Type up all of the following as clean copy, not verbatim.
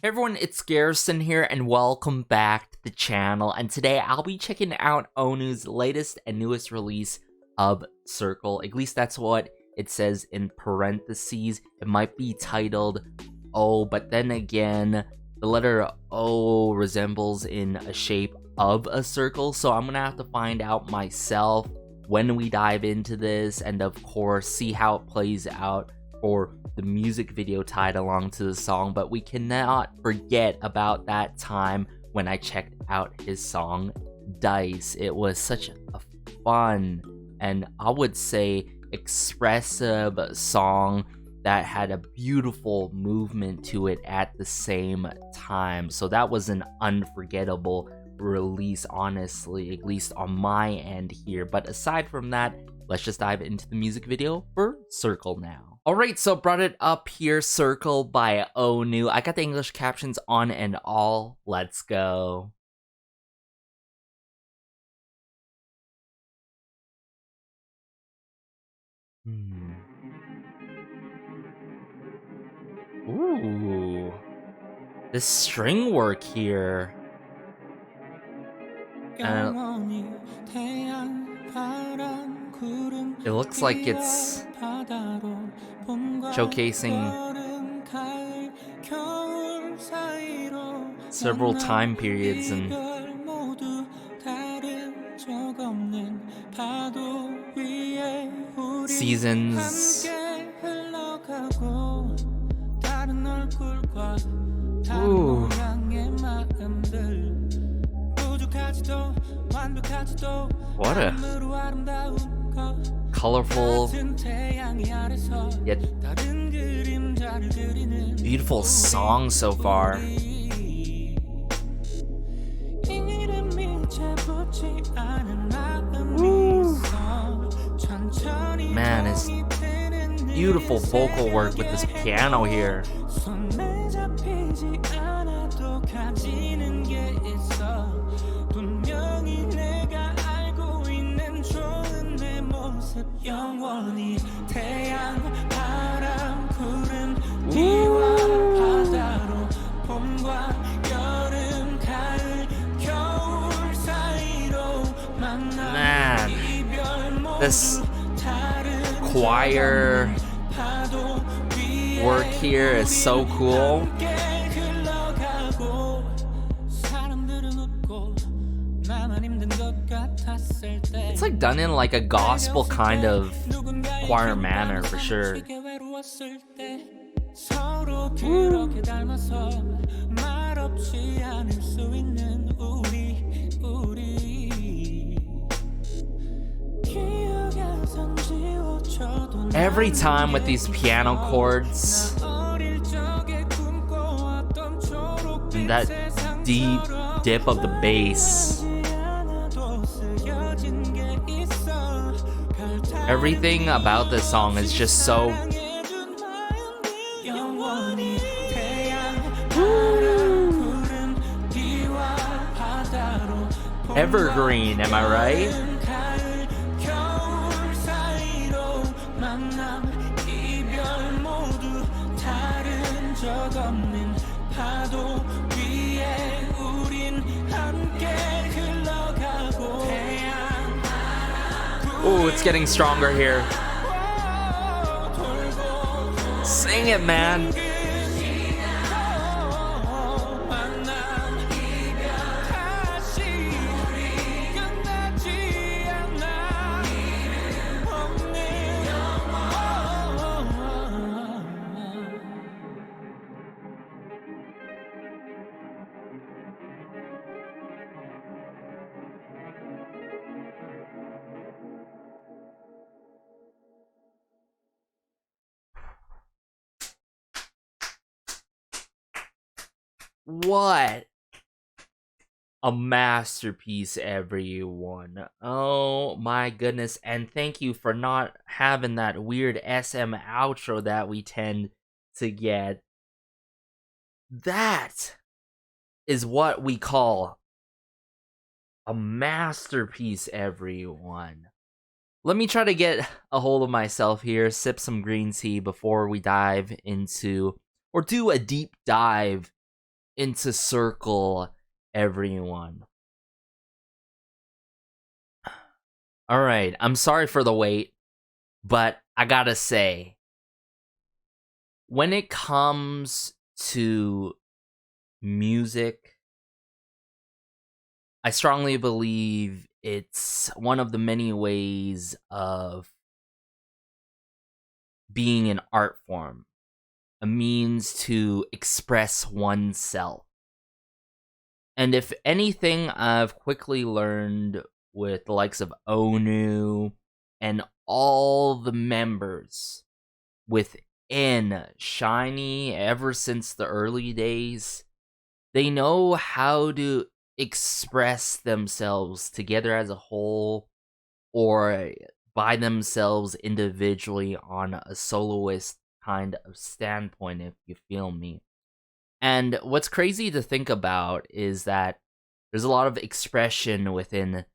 Hey everyone, it's Garrison here, and welcome back to the channel. And today I'll be checking out ONEW's latest and newest release of Circle. At least that's what it says in parentheses. It might be titled O, but then again, the letter O resembles in a shape of a circle, so I'm gonna have to find out myself when we dive into this, and of course see how it plays out for the music video tied along to the song. But we cannot forget about that time when I checked out his song Dice. It was such a fun and, I would say, expressive song that had a beautiful movement to it at the same time. So that was an unforgettable release, honestly, at least on my end here. But aside from that, let's just dive into the music video for Circle now. Alright, so brought it up here, Circle by ONEW. I got the English captions on and all. Let's go. Ooh. This string work here. It looks like it's showcasing several time periods and seasons. Ooh. What a colorful yet beautiful song so far. Ooh. Man, it's beautiful vocal work with this piano here. Man, this choir work here is so cool. It's like done in like a gospel kind of choir manner for sure. Every time with these piano chords and that deep dip of the bass, everything about this song is just so evergreen, am I right? Ooh, it's getting stronger here. Sing it, man. What a masterpiece, everyone. Oh my goodness. And thank you for not having that weird SM outro that we tend to get. That is what we call a masterpiece, everyone. Let me try to get a hold of myself here, sip some green tea before we dive into, or do a deep dive into Circle, everyone. Alright, I'm sorry for the wait, but I gotta say, when it comes to music, I strongly believe it's one of the many ways of being an art form, a means to express oneself. And if anything, I've quickly learned with the likes of ONEW and all the members within SHINee ever since the early days, they know how to express themselves together as a whole or by themselves individually on a soloist kind of standpoint, if you feel me. And what's crazy to think about is that there's a lot of expression within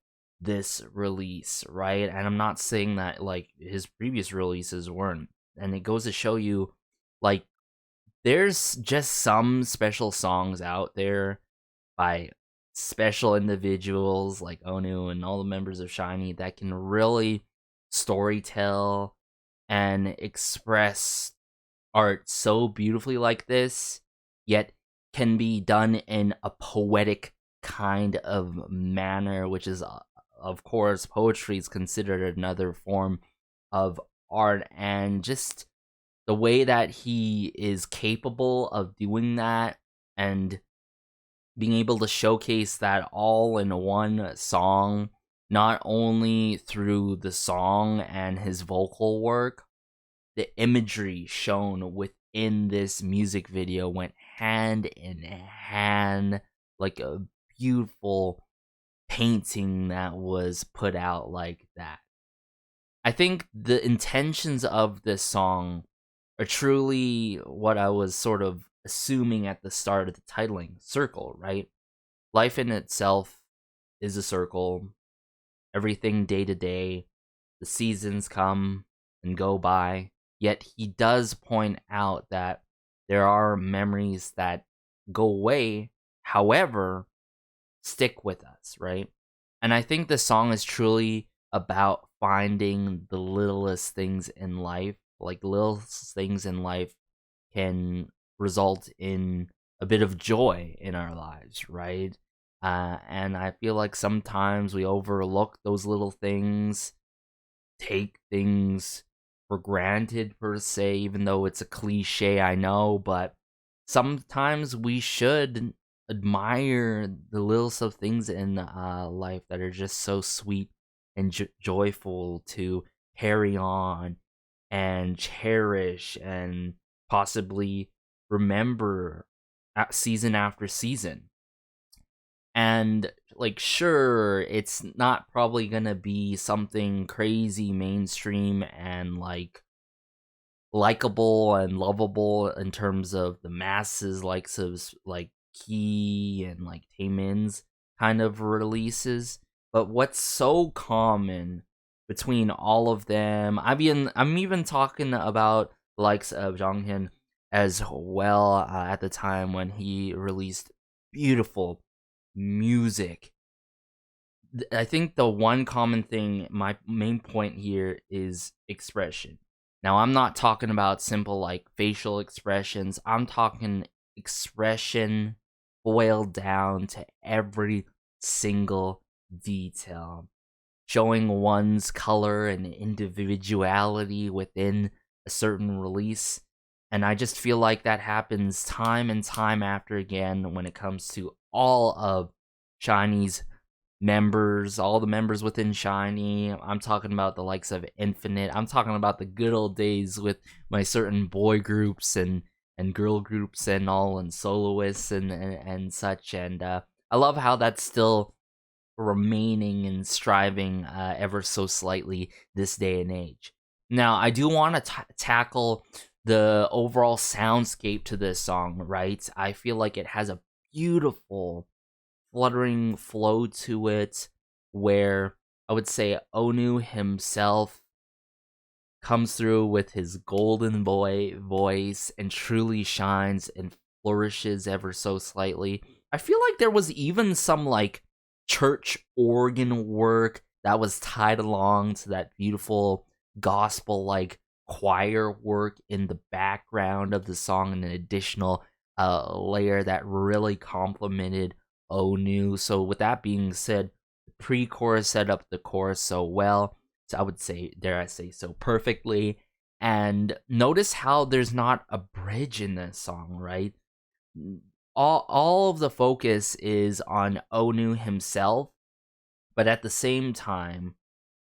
this release, right? And I'm not saying that like his previous releases weren't. And it goes to show you, like, there's just some special songs out there by special individuals like ONEW and all the members of SHINee that can really storytell and express art so beautifully like this, yet can be done in a poetic kind of manner, which is, of course, poetry is considered another form of art, and just the way that he is capable of doing that and being able to showcase that all in one song, not only through the song and his vocal work, the imagery shown within this music video went hand in hand, like a beautiful painting that was put out like that. I think the intentions of this song are truly what I was sort of assuming at the start of the titling, circle, right? Life in itself is a circle. Everything day to day, the seasons come and go by. Yet he does point out that there are memories that go away, however, stick with us, right? And I think the song is truly about finding the littlest things in life. Like, little things in life can result in a bit of joy in our lives, right? And I feel like sometimes we overlook those little things, take things for granted per se, even though it's a cliche, I know, but sometimes we should admire the little of things in life that are just so sweet and joyful to carry on and cherish and possibly remember season after season. And, like, sure, it's not probably gonna be something crazy mainstream and, like, likable and lovable in terms of the masses, likes of, like, Key and, like, Taemin's kind of releases. But what's so common between all of them, I'm even talking about the likes of Jonghyun as well, at the time when he released beautiful music. I think the one common thing, my main point here, is expression. Now, I'm not talking about simple like facial expressions. I'm talking expression boiled down to every single detail, showing one's color and individuality within a certain release. And I just feel like that happens time and time after again when it comes to all of SHINee's members, all the members within SHINee. I'm talking about the likes of Infinite. I'm talking about the good old days with my certain boy groups and girl groups and all, and soloists and such. And I love how that's still remaining and striving ever so slightly this day and age. Now, I do want to tackle the overall soundscape to this song, right? I feel like it has a beautiful fluttering flow to it, where I would say ONEW himself comes through with his golden boy voice and truly shines and flourishes ever so slightly. I feel like there was even some like church organ work that was tied along to that beautiful gospel like choir work in the background of the song, and an additional layer that really complemented ONEW. So with that being said, the pre-chorus set up the chorus so well. So I would say, dare I say so, perfectly. And notice how there's not a bridge in this song, right? All of the focus is on ONEW himself, but at the same time,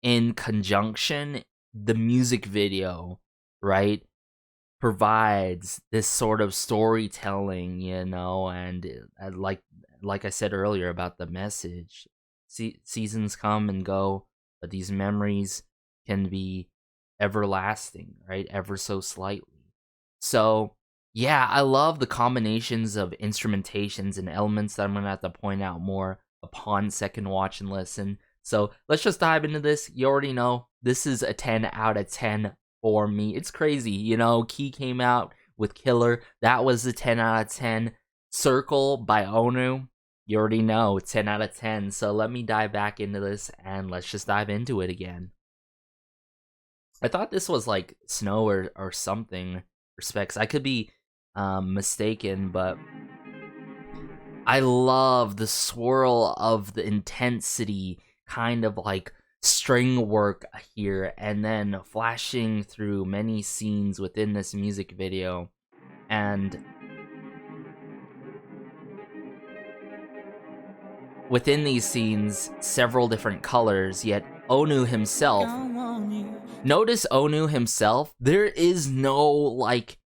in conjunction, the music video, right, provides this sort of storytelling, and like I said earlier about the message. Seasons come and go, but these memories can be everlasting, right? Ever so slightly. So, yeah, I love the combinations of instrumentations and elements that I'm going to have to point out more upon second watch and listen. So, let's just dive into this. You already know, this is a 10 out of 10 for me. It's crazy, Key came out with Killer. That was a 10 out of 10. Circle by ONEW. You already know, 10 out of 10. So let me dive back into this and let's just dive into it again. I thought this was like snow or something respects. I could be mistaken, but I love the swirl of the intensity, kind of like string work here, and then flashing through many scenes within this music video. And within these scenes, several different colors, yet ONEW himself, notice ONEW himself, there is no, like,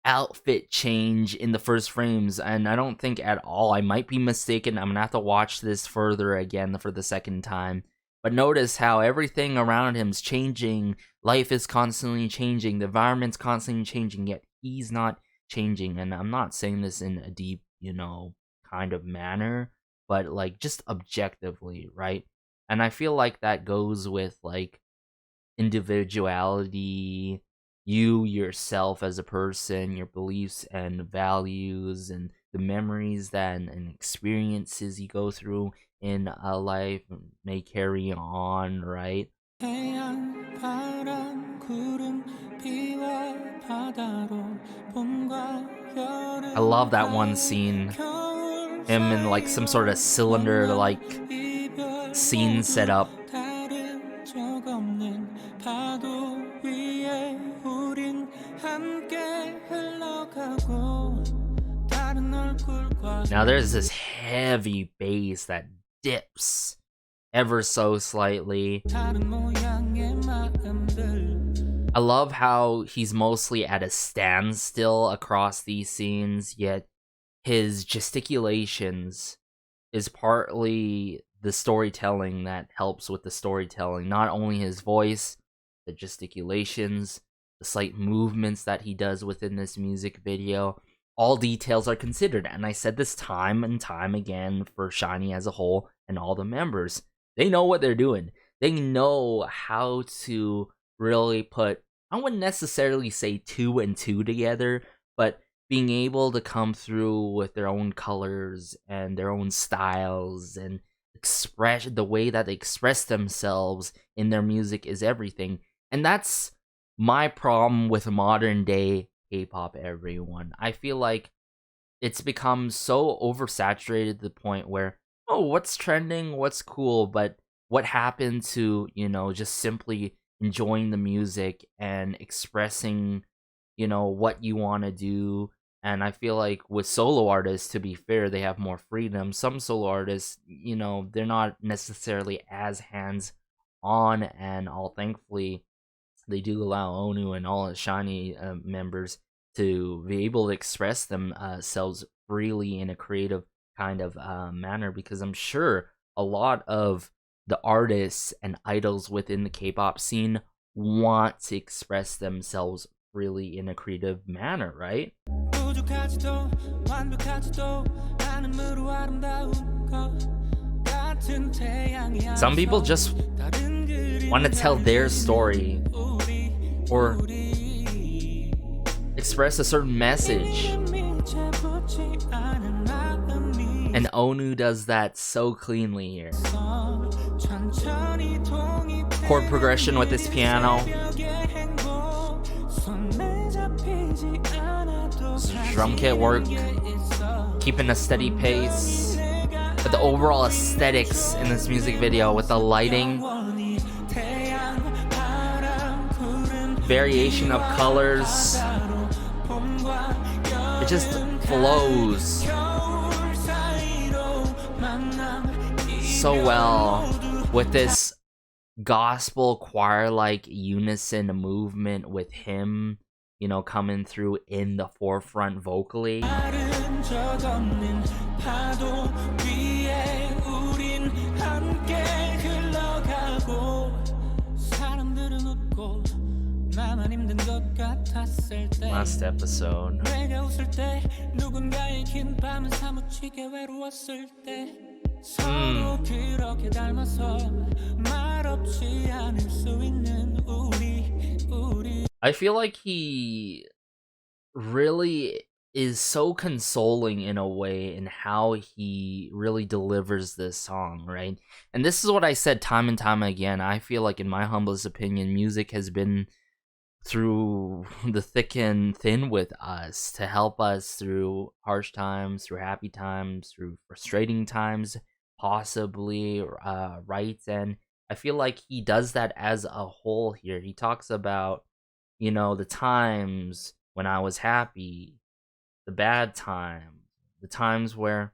outfit change in the first frames, and I don't think at all. I might be mistaken. I'm gonna have to watch this further again for the second time. But notice how everything around him is changing. Life is constantly changing. The environment's constantly changing, yet he's not changing. And I'm not saying this in a deep, kind of manner, but like just objectively, right? And I feel like that goes with like individuality, you yourself as a person, your beliefs and values, and the memories that and experiences you go through in a life may carry on, right? I love that one scene, him in like some sort of cylinder like scene setup. Now there's this heavy bass that dips ever so slightly. I love how he's mostly at a standstill across these scenes, yet his gesticulations is partly the storytelling that helps with the storytelling. Not only his voice, the gesticulations, the slight movements that he does within this music video. All details are considered, and I said this time and time again for SHINee as a whole and all the members. They know what they're doing. They know how to really put, I wouldn't necessarily say 2 and 2 together, but being able to come through with their own colors and their own styles and express the way that they express themselves in their music is everything. And that's my problem with modern day K-pop, everyone. I feel like it's become so oversaturated to the point where, oh, what's trending, what's cool, but what happened to, just simply enjoying the music and expressing, what you want to do. And I feel like with solo artists, to be fair, they have more freedom. Some solo artists, they're not necessarily as hands-on, and all thankfully, they do allow ONEW and all SHINee members to be able to express themselves freely in a creative kind of manner, because I'm sure a lot of the artists and idols within the K-pop scene want to express themselves freely in a creative manner, right? Some people just want to tell their story or express a certain message And ONEW does that so cleanly here. Chord progression with this piano. Drum kit work. Keeping a steady pace. But the overall aesthetics in this music video with the lighting. Variation of colors. It just flows so well with this gospel choir-like unison movement with him, you know, coming through in the forefront vocally. Last episode. I feel like he really is so consoling in a way in how he really delivers this song, right? And this is what I said time and time again. I feel like, in my humblest opinion, music has been through the thick and thin with us to help us through harsh times, through happy times, through frustrating times, possibly, right? And I feel like he does that as a whole here. He talks about, you know, the times when I was happy, the bad times, the times where,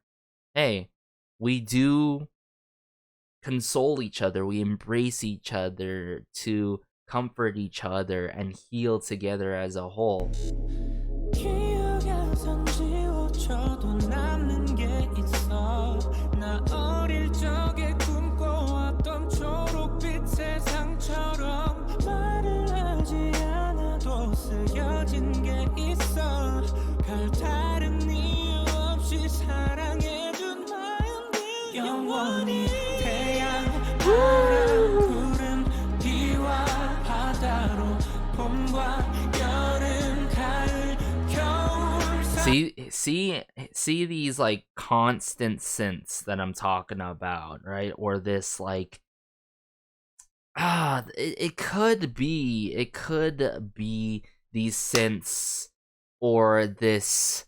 hey, we do console each other, we embrace each other to comfort each other and heal together as a whole. See these like constant synths that I'm talking about, right? Or this like it could be these synths or this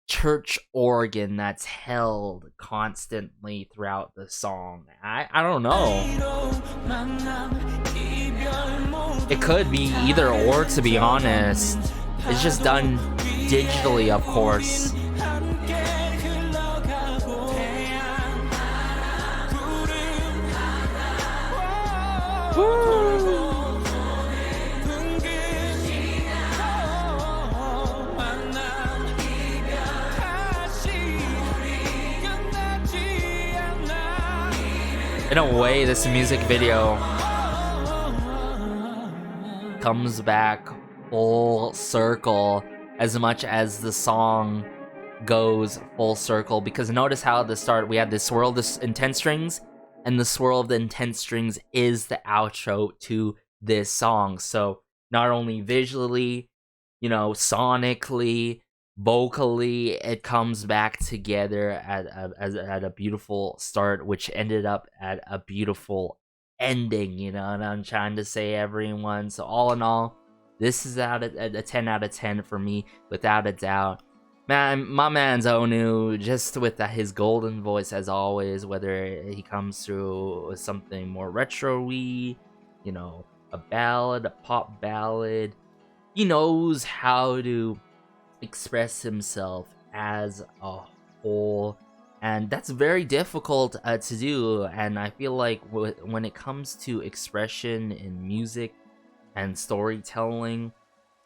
church organ that's held constantly throughout the song. I don't know. It could be either or, to be honest. It's just done digitally, of course. In a way, this music video comes back full circle as much as the song goes full circle, because notice how at the start we had this swirl in 10 strings, and the swirl of the intense strings is the outro to this song. So not only visually, you know, sonically, vocally, it comes back together at a beautiful start, which ended up at a beautiful ending, you know, and I'm trying to say, everyone. So all in all, this is a 10 out of 10 for me, without a doubt. Man, my man's ONEW, just with his golden voice as always, whether he comes through with something more retro-y, you know, a ballad, a pop ballad. He knows how to express himself as a whole, and that's very difficult to do. And I feel like when it comes to expression in music and storytelling,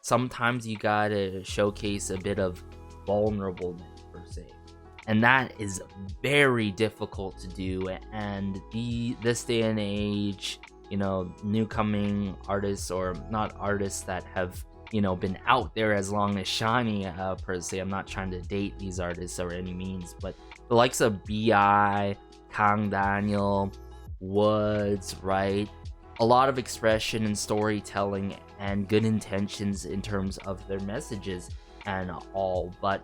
sometimes you gotta showcase a bit of vulnerableness, per se, and that is very difficult to do. And this day and age, you know, new coming artists, or not artists that have, you know, been out there as long as Shiny, per se. I'm not trying to date these artists or any means, but the likes of B.I., Kang Daniel, Woods, right? A lot of expression and storytelling and good intentions in terms of their messages and all, but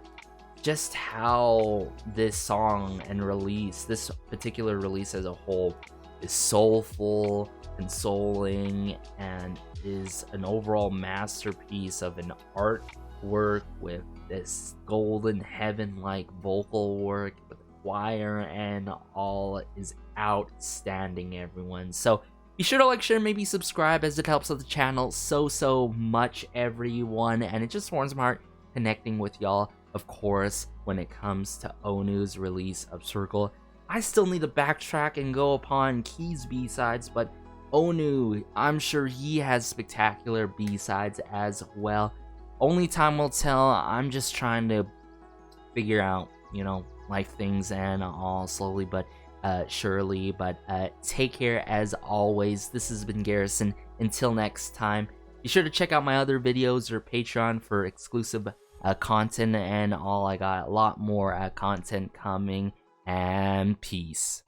just how this song and release, this particular release as a whole, is soulful, consoling, and is an overall masterpiece of an artwork with this golden heaven-like vocal work with the choir and all is outstanding, everyone. So be sure to like, share, maybe subscribe, as it helps out the channel so much, everyone, and it just warms my heart connecting with y'all. Of course, when it comes to ONEW's release of Circle, I still need to backtrack and go upon Key's B-sides, but ONEW, I'm sure he has spectacular B-sides as well. Only time will tell. I'm just trying to figure out, you know, life things and all slowly but surely. But take care as always. This has been Garrison. Until next time, be sure to check out my other videos or Patreon for exclusive content and all. I got a lot more content coming, and peace.